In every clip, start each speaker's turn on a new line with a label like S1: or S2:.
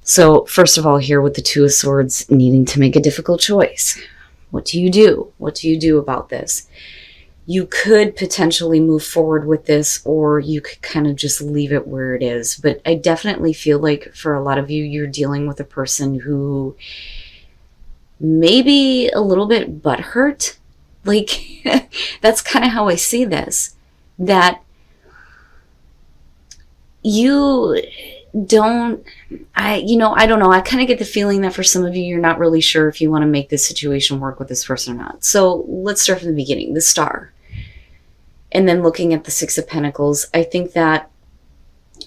S1: So first of all, here with the Two of Swords, needing to make a difficult choice. What do you do? What do you do about this? You could potentially move forward with this, or you could kind of just leave it where it is. But I definitely feel like for a lot of you, you're dealing with a person who may be a little bit butthurt. Like, that's kind of how I see this. That you don't, I don't know. I kind of get the feeling that for some of you, you're not really sure if you want to make this situation work with this person or not. So let's start from the beginning, the Star. And then looking at the Six of Pentacles, I think that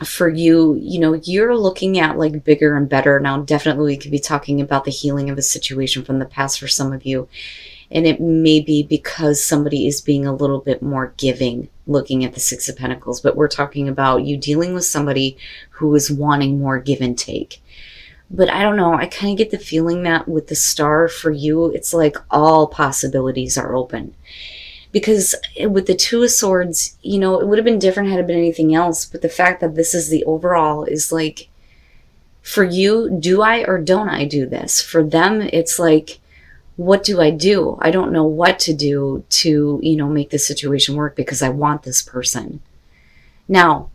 S1: for you, you're looking at like bigger and better. Now, definitely we could be talking about the healing of a situation from the past for some of you. And it may be because somebody is being a little bit more giving, looking at the Six of Pentacles. But we're talking about you dealing with somebody who is wanting more give and take. But I don't know. I kind of get the feeling that with the Star for you, it's like all possibilities are open. Because with the Two of Swords, it would have been different had it been anything else. But the fact that this is the overall is like, for you, do I or don't I do this? For them, it's like, what do I do? I don't know what to do to, make this situation work because I want this person. Now,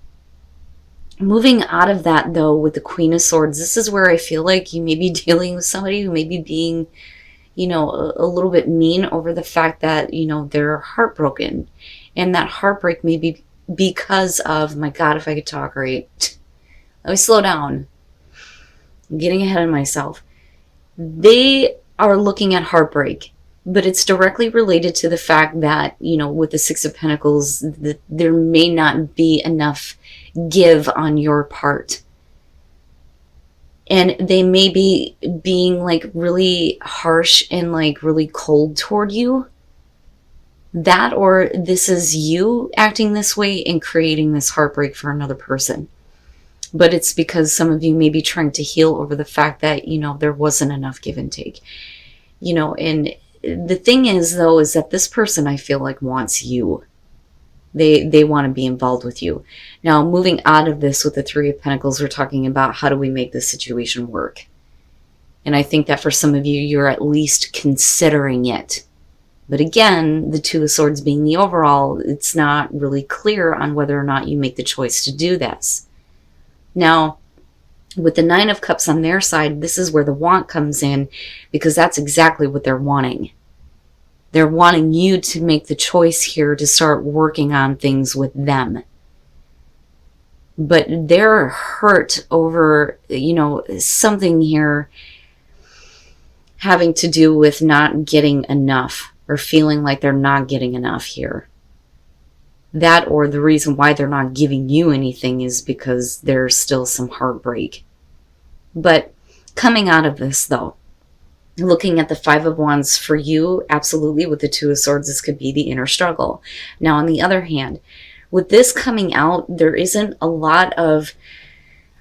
S1: moving out of that though, with the Queen of Swords, this is where I feel like you may be dealing with somebody who may be being, a little bit mean over the fact that, they're heartbroken. And that heartbreak may be because of, my God, if I could talk right. Let me slow down. I'm getting ahead of myself. They are looking at heartbreak, but it's directly related to the fact that, with the Six of Pentacles, there may not be enough give on your part. And they may be being like really harsh and like really cold toward you. That, or this is you acting this way and creating this heartbreak for another person. But it's because some of you may be trying to heal over the fact that, there wasn't enough give and take. And the thing is, though, is that this person, I feel like, wants you. They want to be involved with you. Now, moving out of this with the Three of Pentacles, we're talking about how do we make this situation work? And I think that for some of you, you're at least considering it. But again, the Two of Swords being the overall, it's not really clear on whether or not you make the choice to do this. Now, with the Nine of Cups on their side, this is where the want comes in, because that's exactly what they're wanting. They're wanting you to make the choice here to start working on things with them. But they're hurt over, something here having to do with not getting enough or feeling like they're not getting enough here. That, or the reason why they're not giving you anything is because there's still some heartbreak. But coming out of this, though, looking at the Five of Wands for you, absolutely, with the Two of Swords, this could be the inner struggle. Now, on the other hand, with this coming out, there isn't a lot of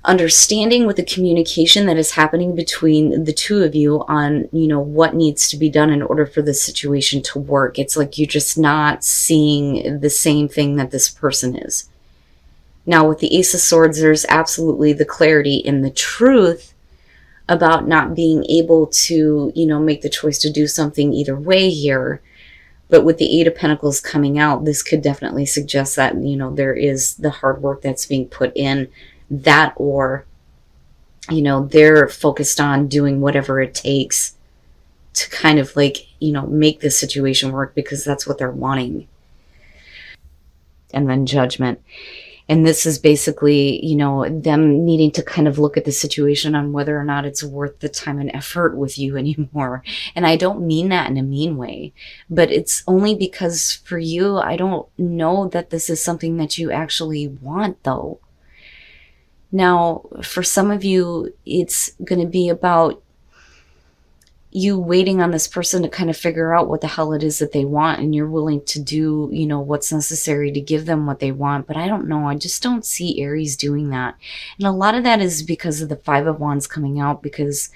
S1: understanding with the communication that is happening between the two of you on, what needs to be done in order for this situation to work. It's like you're just not seeing the same thing that this person is. Now, with the Ace of Swords, there's absolutely the clarity and the truth about not being able to, make the choice to do something either way here. But with the Eight of Pentacles coming out, this could definitely suggest that, there is the hard work that's being put in, that, or, they're focused on doing whatever it takes to kind of like, make this situation work because that's what they're wanting. And then Judgment. And this is basically, them needing to kind of look at the situation on whether or not it's worth the time and effort with you anymore. And I don't mean that in a mean way, but it's only because for you, I don't know that this is something that you actually want, though. Now, for some of you, it's going to be about you waiting on this person to kind of figure out what the hell it is that they want, and you're willing to do, what's necessary to give them what they want. But I don't know. I just don't see Aries doing that. And a lot of that is because of the Five of Wands coming out, because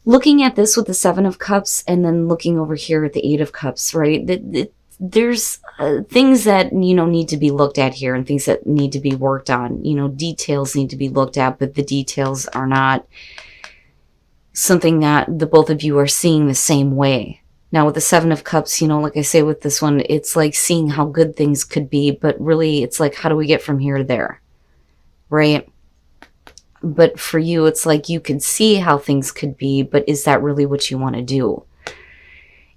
S1: looking at this with the Seven of Cups and then looking over here at the Eight of Cups, right? there's things that, need to be looked at here and things that need to be worked on. Details need to be looked at, but the details are not something that the both of you are seeing the same way. Now with the Seven of Cups, like I say with this one, it's like seeing how good things could be, but really it's like, how do we get from here to there? Right? But for you, it's like you can see how things could be, but is that really what you want to do?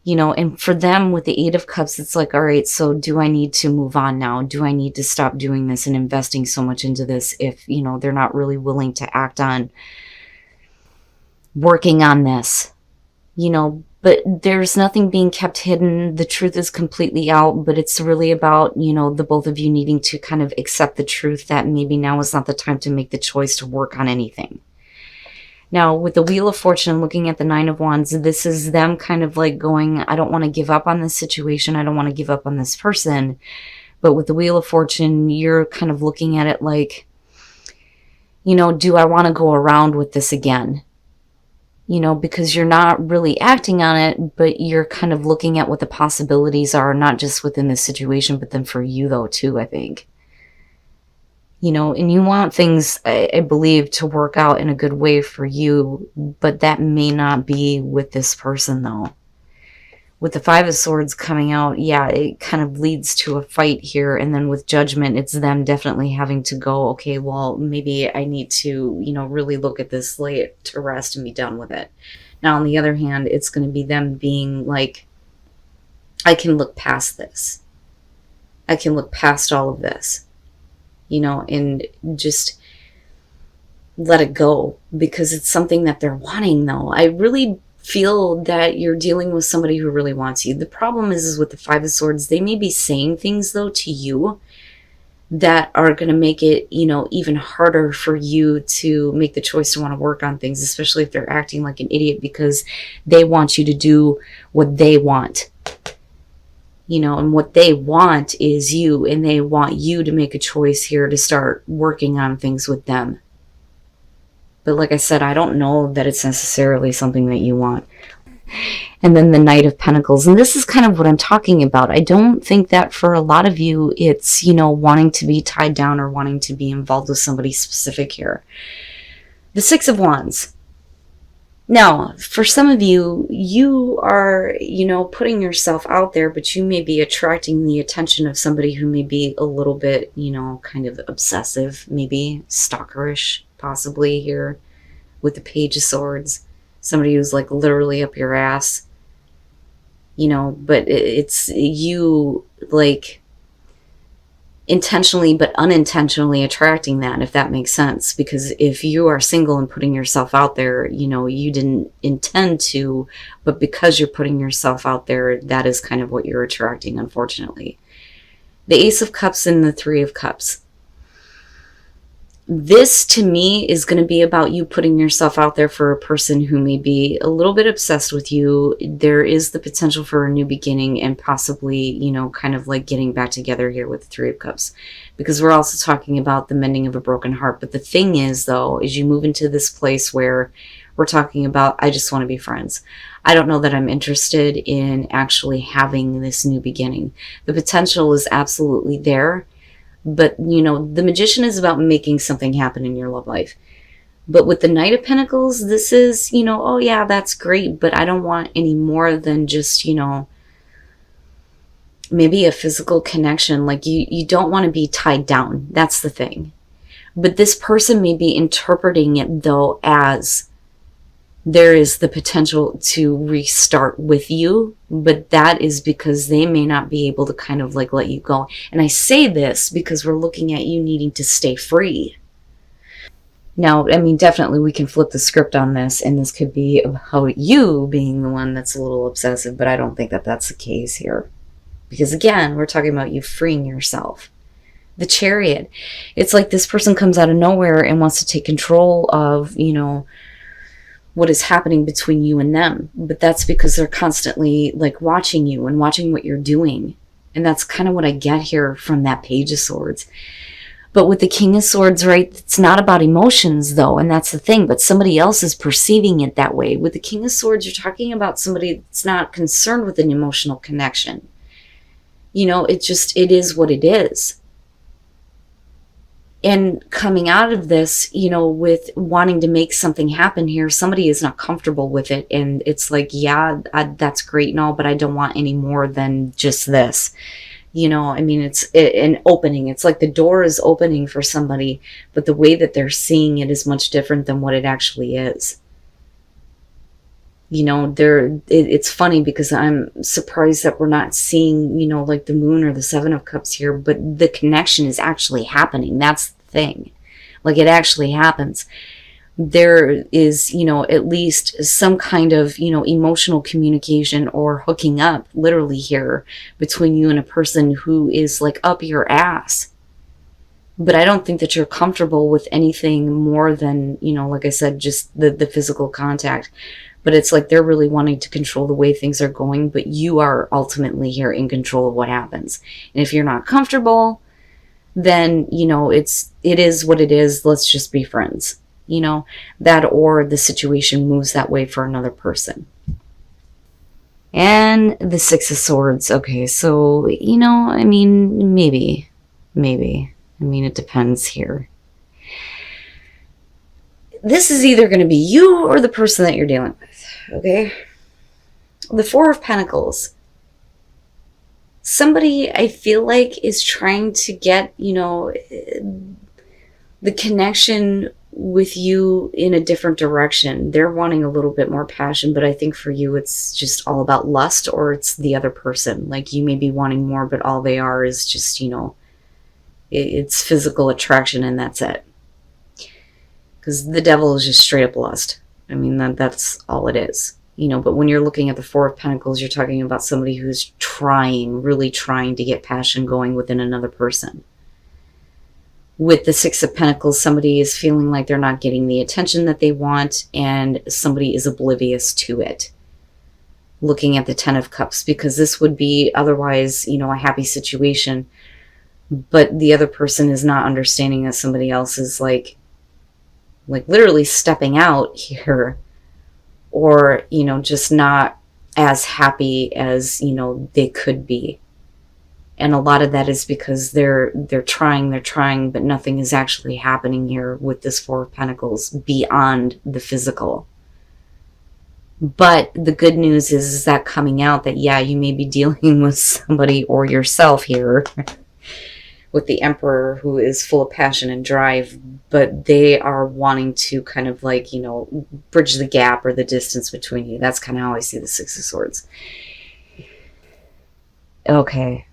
S1: And for them with the Eight of Cups, it's like, all right, so do I need to move on now? Do I need to stop doing this and investing so much into this if, they're not really willing to act on working on this? But there's nothing being kept hidden. The truth is completely out, but it's really about, the both of you needing to kind of accept the truth that maybe now is not the time to make the choice to work on anything. Now, with the Wheel of Fortune, looking at the Nine of Wands, this is them kind of like going, I don't want to give up on this situation. I don't want to give up on this person. But with the Wheel of Fortune, you're kind of looking at it like, do I want to go around with this again? Because you're not really acting on it, but you're kind of looking at what the possibilities are, not just within this situation, but then for you though, too, I think. And you want things, I believe, to work out in a good way for you, but that may not be with this person, though. With the Five of Swords coming out, yeah, it kind of leads to a fight here, and then with Judgment, it's them definitely having to go, okay, well, maybe I need to, really look at this, lay it to rest, and be done with it. Now, on the other hand, it's going to be them being like, I can look past this. I can look past all of this. And just let it go, because it's something that they're wanting, though. I really feel that you're dealing with somebody who really wants you. The problem is with the Five of Swords, they may be saying things, though, to you that are going to make it, even harder for you to make the choice to want to work on things, especially if they're acting like an idiot because they want you to do what they want. And what they want is you, and they want you to make a choice here to start working on things with them. But like I said, I don't know that it's necessarily something that you want. And then the Knight of Pentacles. And this is kind of what I'm talking about. I don't think that for a lot of you, it's, wanting to be tied down or wanting to be involved with somebody specific here. The Six of Wands. Now, for some of you, you are, putting yourself out there, but you may be attracting the attention of somebody who may be a little bit, kind of obsessive, maybe stalkerish, possibly here with the Page of Swords. Somebody who's like literally up your ass, but it's you like intentionally but unintentionally attracting that, if that makes sense. Because if you are single and putting yourself out there, you didn't intend to, but because you're putting yourself out there, that is kind of what you're attracting, unfortunately. The Ace of Cups and the Three of Cups. This, to me, is going to be about you putting yourself out there for a person who may be a little bit obsessed with you. There is the potential for a new beginning and possibly, kind of like getting back together here with the Three of Cups. Because we're also talking about the mending of a broken heart. But the thing is, though, is you move into this place where we're talking about, I just want to be friends. I don't know that I'm interested in actually having this new beginning. The potential is absolutely there. But, the Magician is about making something happen in your love life. But with the Knight of Pentacles, this is, oh yeah, that's great, but I don't want any more than just, maybe a physical connection. Like you don't want to be tied down. That's the thing. But this person may be interpreting it, though, as there is the potential to restart with you, but that is because they may not be able to kind of like let you go. And I say this because we're looking at you needing to stay free. Now, I mean, definitely we can flip the script on this, and this could be about you being the one that's a little obsessive, but I don't think that that's the case here. Because again, we're talking about you freeing yourself. The Chariot. It's like this person comes out of nowhere and wants to take control of, what is happening between you and them. But that's because they're constantly like watching you and watching what you're doing. And that's kind of what I get here from that Page of Swords. But with the King of Swords, right, it's not about emotions, though, and that's the thing. But somebody else is perceiving it that way. With the King of Swords, you're talking about somebody that's not concerned with an emotional connection. You know, it is what it is. And coming out of this, you know, with wanting to make something happen here, somebody is not comfortable with it. And it's like, yeah, that's great and all, but I don't want any more than just this. You know, I mean, it's an opening. It's like the door is opening for somebody, but the way that they're seeing it is much different than what it actually is. You know, it's funny because I'm surprised that we're not seeing, you know, like the Moon or the Seven of Cups here, but the connection is actually happening. That's the thing. Like, it actually happens. There is, you know, at least some kind of, you know, emotional communication or hooking up literally here between you and a person who is like up your ass. But I don't think that you're comfortable with anything more than, you know, like I said, just the physical contact. But it's like they're really wanting to control the way things are going, but you are ultimately here in control of what happens. And if you're not comfortable, then, you know, it is what it is. Let's just be friends. You know, that, or the situation moves that way for another person. And the Six of Swords. Okay, so, you know, I mean, maybe. I mean, it depends here. This is either going to be you or the person that you're dealing with, okay? The Four of Pentacles. Somebody, I feel like, is trying to get, you know, the connection with you in a different direction. They're wanting a little bit more passion, but I think for you it's just all about lust, or it's the other person. Like, you may be wanting more, but all they are is just, you know, it's physical attraction, and that's it. Because the Devil is just straight up lust. I mean, that's all it is. You know, but when you're looking at the Four of Pentacles, you're talking about somebody who's really trying to get passion going within another person. With the Six of Pentacles, somebody is feeling like they're not getting the attention that they want, and somebody is oblivious to it. Looking at the Ten of Cups, because this would be otherwise, you know, a happy situation, but the other person is not understanding that somebody else is like literally stepping out here, or, you know, just not as happy as, you know, they could be. And a lot of that is because they're trying, but nothing is actually happening here with this Four of Pentacles beyond the physical. But the good news is that coming out that, yeah, you may be dealing with somebody or yourself here with the Emperor, who is full of passion and drive, but they are wanting to kind of like, you know, bridge the gap or the distance between you. That's kind of how I see the Six of Swords. Okay.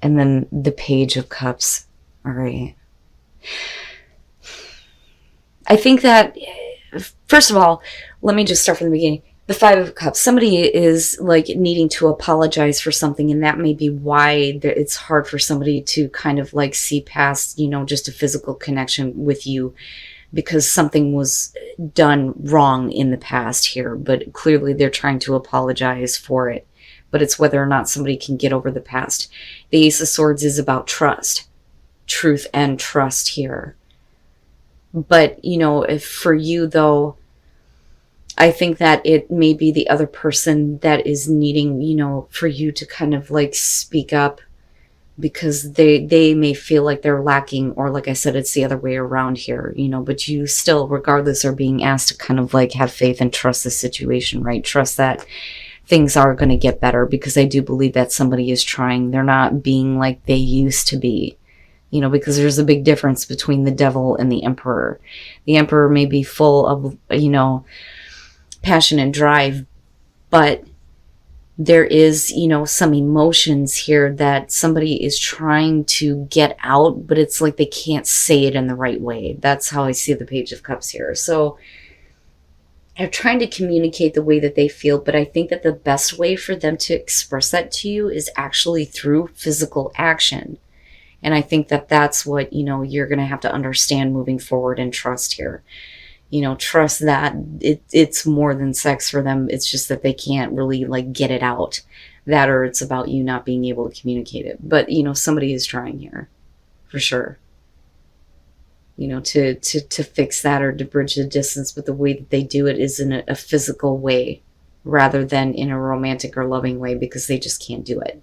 S1: And then the Page of Cups. All right. I think that, first of all, let me just start from the beginning. The Five of Cups. Somebody is like needing to apologize for something, and that may be why it's hard for somebody to kind of like see past, you know, just a physical connection with you, because something was done wrong in the past here, but clearly they're trying to apologize for it. But it's whether or not somebody can get over the past. The Ace of Swords is about trust, truth and trust here. But, you know, if for you though, I think that it may be the other person that is needing, you know, for you to kind of like speak up, because they may feel like they're lacking, or like I said, it's the other way around here, you know, but you still, regardless, are being asked to kind of like have faith and trust the situation, right? Trust that things are going to get better, because I do believe that somebody is trying. They're not being like they used to be, you know, because there's a big difference between the Devil and the Emperor. The Emperor may be full of, you know, passion and drive, but there is, you know, some emotions here that somebody is trying to get out, but it's like they can't say it in the right way. That's how I see the Page of Cups here. So they're trying to communicate the way that they feel, but I think that the best way for them to express that to you is actually through physical action. And I think that that's what, you know, you're going to have to understand moving forward and trust here. You know, trust that it's more than sex for them. It's just that they can't really like get it out. That, or it's about you not being able to communicate it. But, you know, somebody is trying here for sure. You know, to fix that or to bridge the distance, but the way that they do it is in a physical way rather than in a romantic or loving way, because they just can't do it.